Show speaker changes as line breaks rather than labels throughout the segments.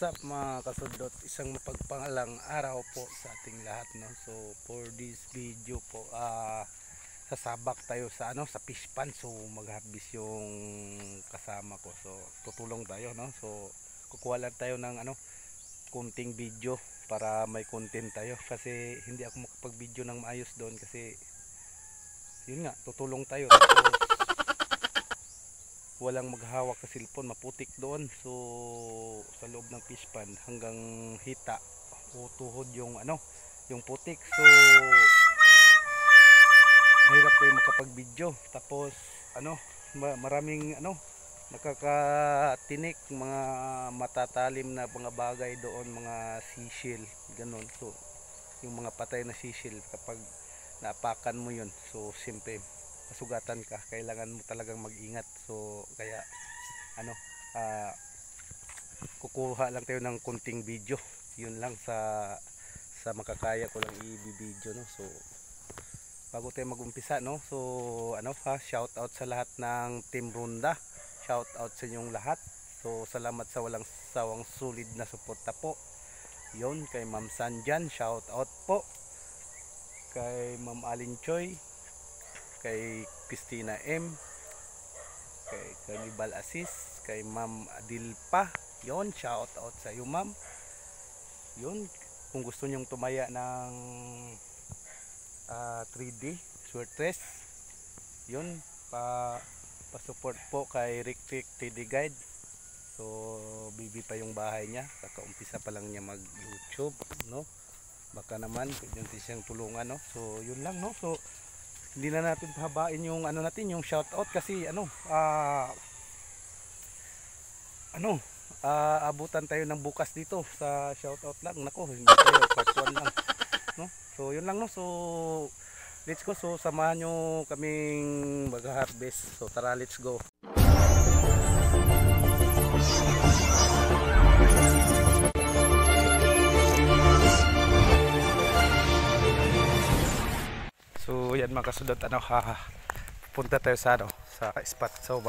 What's up mga kasundot, isang mapagpangalang araw po sa ating lahat, no? So for this video po, sasabak tayo sa sa fish pond. So mag-harvest yung kasama ko, so tutulong tayo, no? So kukuha lang tayo ng kunting video para may content tayo, kasi hindi ako makapag-video ng maayos doon kasi yun nga, tutulong tayo. Tapos walang maghawak sa cellphone, maputik doon. So sa loob ng fish pond hanggang hita o tuhod yung yung putik. So mahirap kayo makapag-video. Tapos maraming nakakatinik, mga matatalim na mga bagay doon, mga seashell, ganun. So yung mga patay na seashell, kapag naapakan mo yun, so siyempre masugatan ka, kailangan mo talagang mag-ingat. So kaya kukuha lang tayo ng kunting video, yun lang sa makakaya ko lang i-video, no? So bago tayo mag-umpisa, no, so shout out sa lahat ng Team Ronda, shout out sa inyong lahat. So salamat sa walang sawang solid na suporta po. Yun, kay Ma'am Sanjan, shout out po. Kay Ma'am Alin Choy, kay Christina M, kay Carnival Asis, kay Ma'am Adilpa, yon, shout out sa iyo, ma'am. Yon, kung gusto nyong tumaya ng 3D shortlist, yon, pa-support po kay Rick 3D Guide. So bibi pa yung bahay niya, kakaumpisa pa lang niya mag YouTube, no? Baka naman pwede natin siyang tulungan, no? So yun lang, no? So hindi na natin pahabain yung natin, yung shout out, kasi abutan tayo ng bukas dito sa shout out lang. Nako, hindi tayo part 1 lang, no? So yun lang, no? So let's go. So samahan nyo kaming mag-harvest. So tara, let's go. So yan mga kasudot, punta tayo sa sa spot. So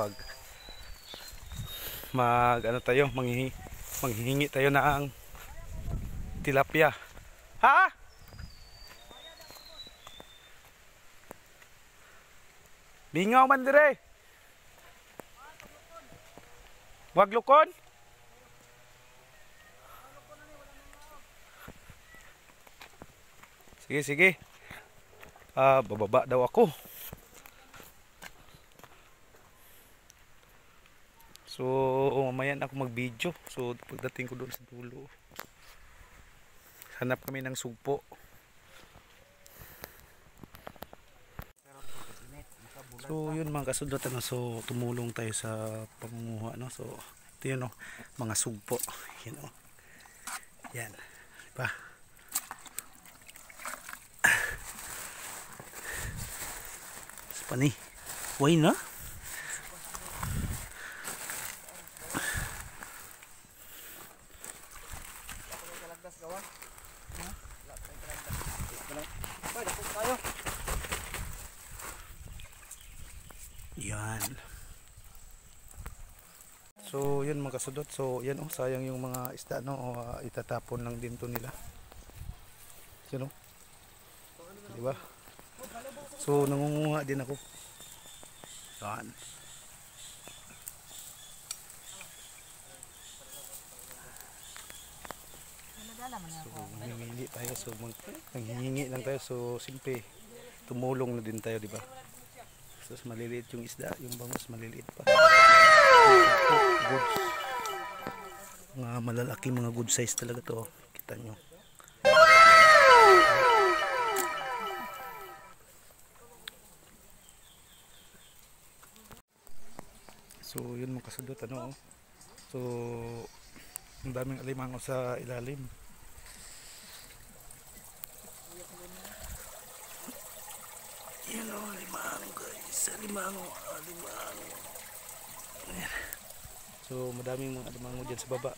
tayo, manghihingi tayo ng tilapia. Ha? Bingaw man dire. Wag lukon. Sige, sige. Bababa daw ako. So mamaya na ako mag-video. So pagdating ko doon sa dulo, hanap kami ng sugpo. So yun mga kasudot, so tumulong tayo sa pangunguha, no? So ito yun, mga sugpo, yun, yan, diba? Pani, why na? Yan. So yun mga kasudot, so yan, sayang yung mga isda, itatapon lang din to nila. Yun, diba? So nangunguha din ako. Yan. So mamimili tayo, so manghihingi lang tayo. So simple, tumulong na din tayo, diba? So maliliit yung isda, yung bangus maliliit pa. Goods. Mga malalaki, mga good size talaga to, kita nyo. So yun mga kasudot, so ang daming alimango sa ilalim. Yan, alimango guys, alimango. So madaming mga alimango dyan sa baba.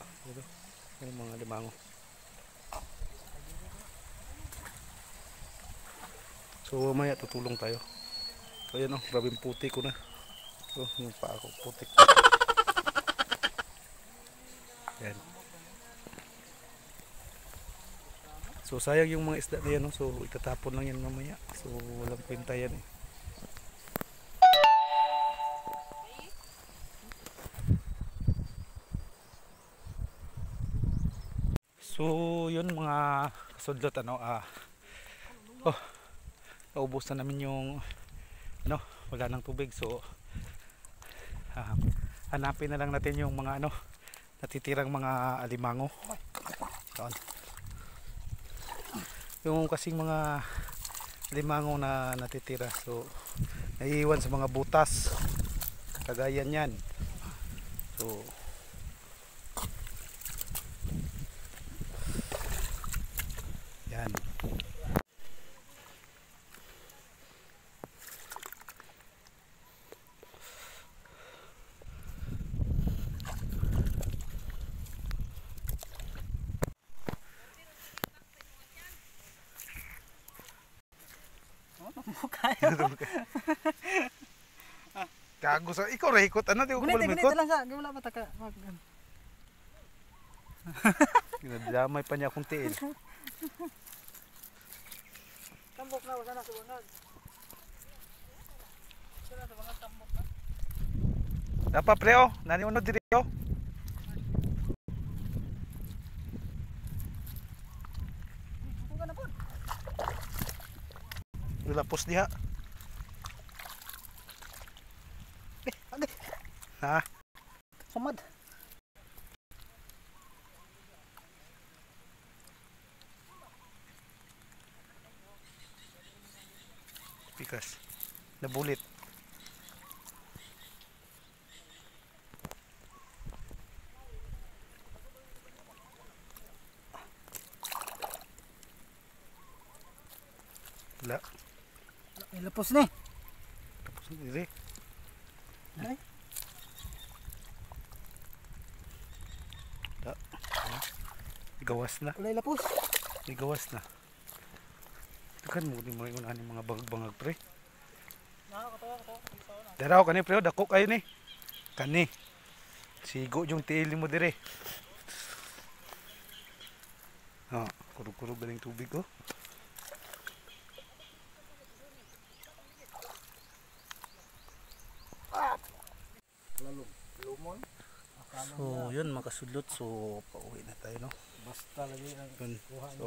Yan mga alimango. So mamaya tutulong tayo. So yan, grabing puti ko na. So yung paa ko putik. Yan. So sayang yung mga isda na yan, no? So itatapon lang yan mamaya. So walang kwenta yan eh. So yun mga kasudlot, ano, naubos na namin yung ano, wala nang tubig. So hanapin na lang natin yung mga ano, natitirang mga alimango. Doon. Yung kasing mga alimango na natitira, so naiiwan sa mga butas kagaya niyan. So yan. Gago sa ikaw ra ikot ano di ko
Gunit
ikot.
lang sa, wala pa taka.
Ginadamay pa niya akong tiil.
Tambok na sana sa bangag. Sana sa bangag tambok na.
Dapat preo, nani uno diri yo.
Bukan na pud.
Lapos diha.
Agi.
Ha?
Sumad.
Pikas. Nabulit. Wala.
May lapos ni.
Tapos na diri.
Ay.
Gawas na.
Wala lapos.
Gawas na. Kan mo di mo yung mga bangag pre. Daraw kani pre, dako kayo ni. Kani. Sigo yung tiil mo dire. Kurug-kurug galing tubig ko.
Lumon.
So yun makasudlot, so pauwi na tayo no.
Basta lagi ang
Yun. So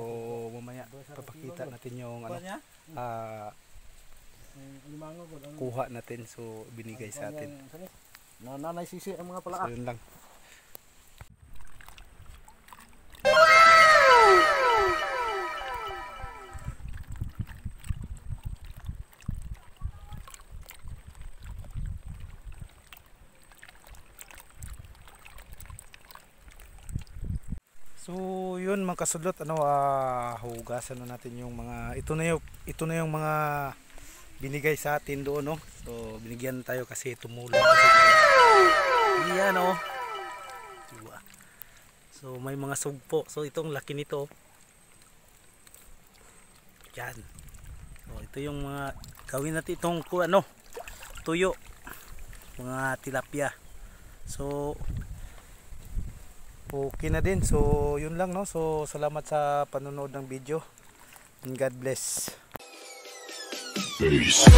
mamaya papakita natin yung ano,
limango ko ang
kuha natin, so binigay sa atin.
nanay sisi ang mga
So
palaak.
yun lang. So yun mga kasudlot, ano, hugasan na natin yung mga ito na yung mga binigay sa atin doon, no. So binigyan tayo kasi tumulong kasi. Yan oh. Diba? So may mga sugpo. So itong laki nito. Yan. So ito yung mga gawin natin itong ano, tuyo. Mga tilapia. So okay na din. So yun lang, no. So salamat sa panonood ng video and God bless.
Peace.